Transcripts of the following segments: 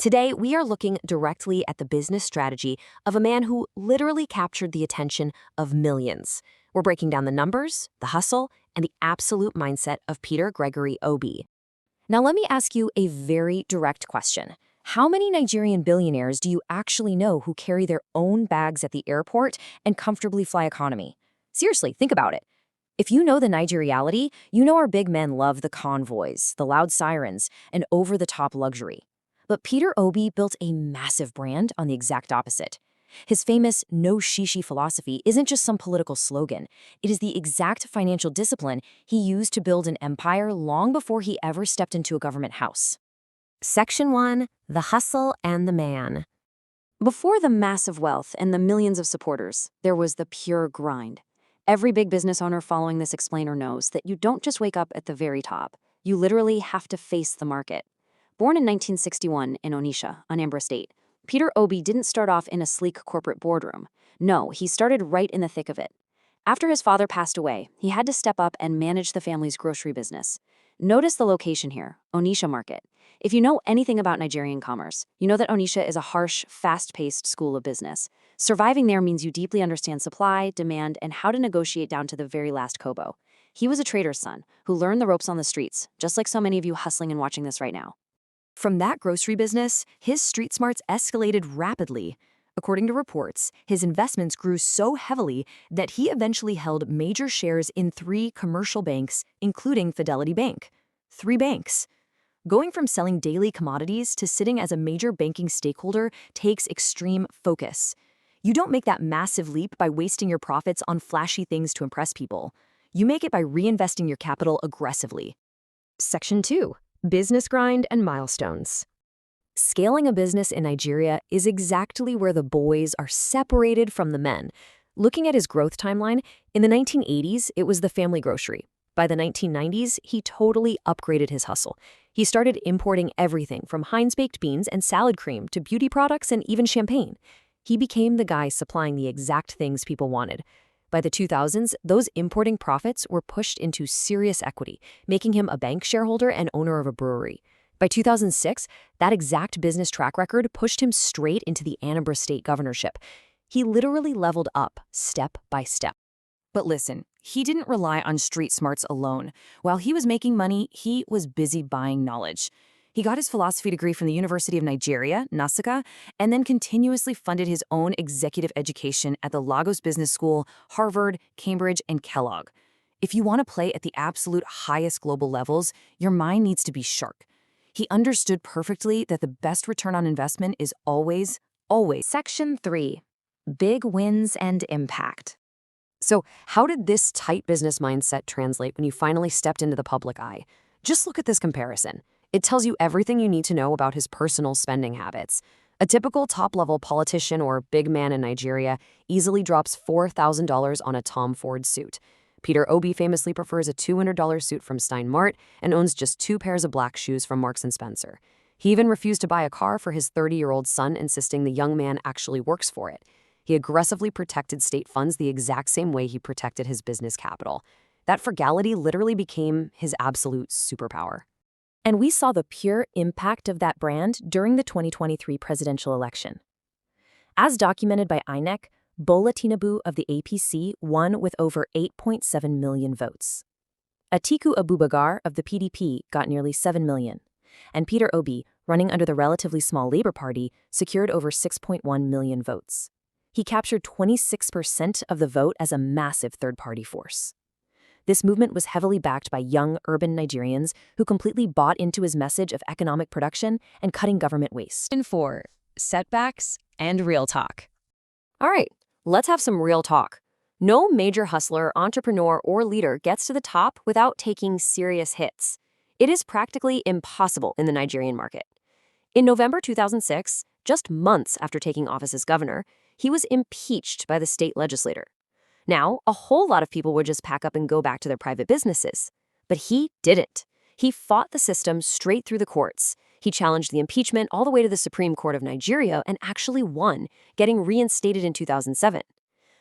Today, we are looking directly at the business strategy of a man who literally captured the attention of millions. We're breaking down the numbers, the hustle, and the absolute mindset of Peter Gregory Obi. Now, let me ask you a very direct question. How many Nigerian billionaires do you actually know who carry their own bags at the airport and comfortably fly economy? Seriously, think about it. If you know the Niger reality, you know our big men love the convoys, the loud sirens, and over-the-top luxury. But Peter Obi built a massive brand on the exact opposite. His famous no shishi philosophy isn't just some political slogan. It is the exact financial discipline he used to build an empire long before he ever stepped into a government house. Section 1. The Hustle and the Man. Before the massive wealth and the millions of supporters, there was the pure grind. Every big business owner following this explainer knows that you don't just wake up at the very top. You literally have to face the market. Born in 1961 in Onitsha, Anambra State, Peter Obi didn't start off in a sleek corporate boardroom. No, he started right in the thick of it. After his father passed away, he had to step up and manage the family's grocery business. Notice the location here, Onitsha Market. If you know anything about Nigerian commerce, you know that Onitsha is a harsh, fast-paced school of business. Surviving there means you deeply understand supply, demand, and how to negotiate down to the very last kobo. He was a trader's son who learned the ropes on the streets, just like so many of you hustling and watching this right now. From that grocery business, his street smarts escalated rapidly. According to reports, his investments grew so heavily that he eventually held major shares in 3 commercial banks, including Fidelity Bank. 3 banks. Going from selling daily commodities to sitting as a major banking stakeholder takes extreme focus. You don't make that massive leap by wasting your profits on flashy things to impress people. You make it by reinvesting your capital aggressively. Section 2. Business grind and milestones. Scaling a business in Nigeria is exactly where the boys are separated from the men. Looking at his growth timeline, in the 1980s, it was the family grocery. By the 1990s, he totally upgraded his hustle. He started importing everything from Heinz baked beans and salad cream to beauty products and even champagne. He became the guy supplying the exact things people wanted. By the 2000s, those importing profits were pushed into serious equity, making him a bank shareholder and owner of a brewery. By 2006, that exact business track record pushed him straight into the Anambra State governorship. He literally leveled up step by step. But listen, he didn't rely on street smarts alone. While he was making money, he was busy buying knowledge. He got his philosophy degree from the University of Nigeria, Nsukka, and then continuously funded his own executive education at the Lagos Business School, Harvard, Cambridge, and Kellogg. If you want to play at the absolute highest global levels, your mind needs to be sharp. He understood perfectly that the best return on investment is always. Section 3. Big wins and impact. So, how did this tight business mindset translate when you finally stepped into the public eye? Just look at this comparison. It tells you everything you need to know about his personal spending habits. A typical top-level politician or big man in Nigeria easily drops $4,000 on a Tom Ford suit. Peter Obi famously prefers a $200 suit from Stein Mart and owns just 2 pairs of black shoes from Marks & Spencer. He even refused to buy a car for his 30-year-old son, insisting the young man actually works for it. He aggressively protected state funds the exact same way he protected his business capital. That frugality literally became his absolute superpower. And we saw the pure impact of that brand during the 2023 presidential election. As documented by INEC, Bola Tinubu of the APC won with over 8.7 million votes. Atiku Abubakar of the PDP got nearly 7 million. And Peter Obi, running under the relatively small Labour Party, secured over 6.1 million votes. He captured 26% of the vote as a massive third-party force. This movement was heavily backed by young, urban Nigerians who completely bought into his message of economic production and cutting government waste. And 4. Setbacks and real talk. All right, let's have some real talk. No major hustler, entrepreneur, or leader gets to the top without taking serious hits. It is practically impossible in the Nigerian market. In November 2006, just months after taking office as governor, he was impeached by the state legislature. Now, a whole lot of people would just pack up and go back to their private businesses. But he didn't. He fought the system straight through the courts. He challenged the impeachment all the way to the Supreme Court of Nigeria and actually won, getting reinstated in 2007.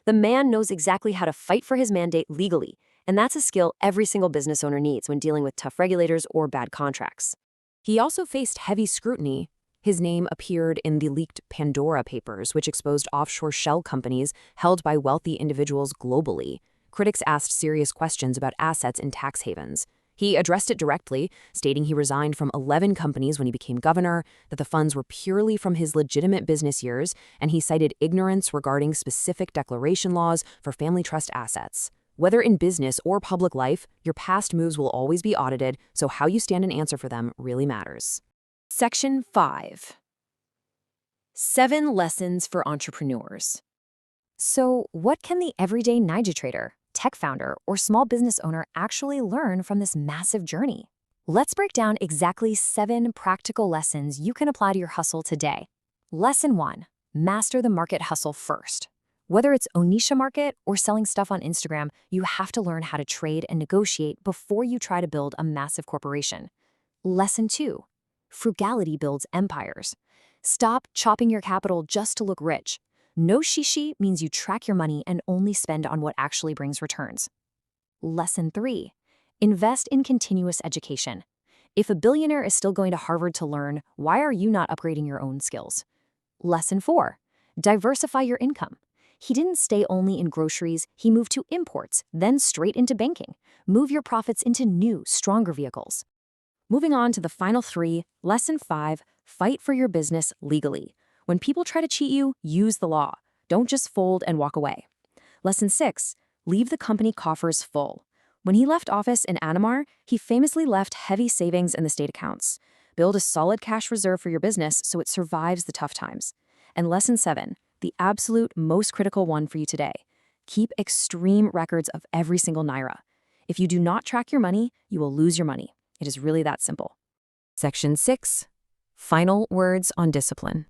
The man knows exactly how to fight for his mandate legally, and that's a skill every single business owner needs when dealing with tough regulators or bad contracts. He also faced heavy scrutiny. His name appeared in the leaked Pandora Papers, which exposed offshore shell companies held by wealthy individuals globally. Critics asked serious questions about assets in tax havens. He addressed it directly, stating he resigned from 11 companies when he became governor, that the funds were purely from his legitimate business years, and he cited ignorance regarding specific declaration laws for family trust assets. Whether in business or public life, your past moves will always be audited, so how you stand and answer for them really matters. Section 5. 7 Lessons for Entrepreneurs. So, what can the everyday Naija trader, tech founder, or small business owner actually learn from this massive journey? Let's break down exactly 7 practical lessons you can apply to your hustle today. Lesson 1. Master the market hustle first. Whether it's Onitsha market or selling stuff on Instagram, you have to learn how to trade and negotiate before you try to build a massive corporation. Lesson 2. Frugality builds empires. Stop chopping your capital just to look rich. No shishi means you track your money and only spend on what actually brings returns. Lesson 3. Invest in continuous education. If a billionaire is still going to Harvard to learn, why are you not upgrading your own skills? Lesson 4. Diversify your income. He didn't stay only in groceries, he moved to imports, then straight into banking. Move your profits into new, stronger vehicles. Moving on to the final 3, Lesson 5, fight for your business legally. When people try to cheat you, use the law. Don't just fold and walk away. Lesson 6, leave the company coffers full. When he left office in Anamar, he famously left heavy savings in the state accounts. Build a solid cash reserve for your business so it survives the tough times. And Lesson 7, the absolute most critical one for you today. Keep extreme records of every single Naira. If you do not track your money, you will lose your money. It is really that simple. Section 6. Final words on discipline.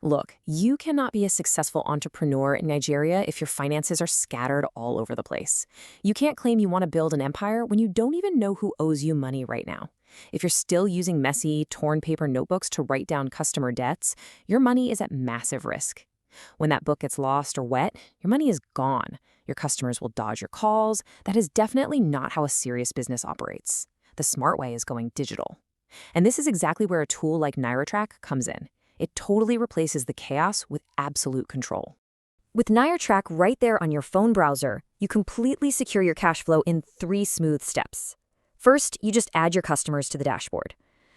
Look, you cannot be a successful entrepreneur in Nigeria if your finances are scattered all over the place. You can't claim you want to build an empire when you don't even know who owes you money right now. If you're still using messy, torn paper notebooks to write down customer debts, your money is at massive risk. When that book gets lost or wet, your money is gone. Your customers will dodge your calls. That is definitely not how a serious business operates. The smart way is going digital. And this is exactly where a tool like Naira comes in. It totally replaces the chaos with absolute control. With Naira right there on your phone browser, you completely secure your cash flow in 3 smooth steps. First, you just add your customers to the dashboard.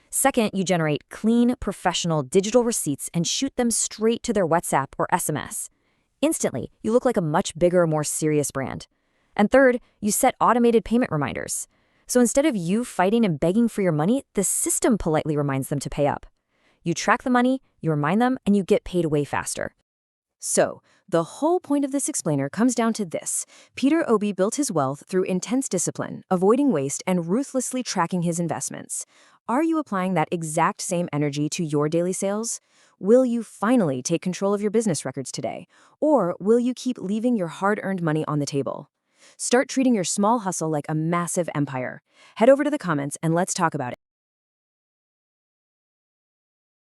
Second, you generate clean, professional digital receipts and shoot them straight to their WhatsApp or SMS. Instantly, you look like a much bigger, more serious brand. And third, you set automated payment reminders. So instead of you fighting and begging for your money, the system politely reminds them to pay up. You track the money, you remind them, and you get paid way faster. So, the whole point of this explainer comes down to this. Peter Obi built his wealth through intense discipline, avoiding waste, and ruthlessly tracking his investments. Are you applying that exact same energy to your daily sales? Will you finally take control of your business records today? Or will you keep leaving your hard-earned money on the table? Start treating your small hustle like a massive empire. Head over to the comments and let's talk about it.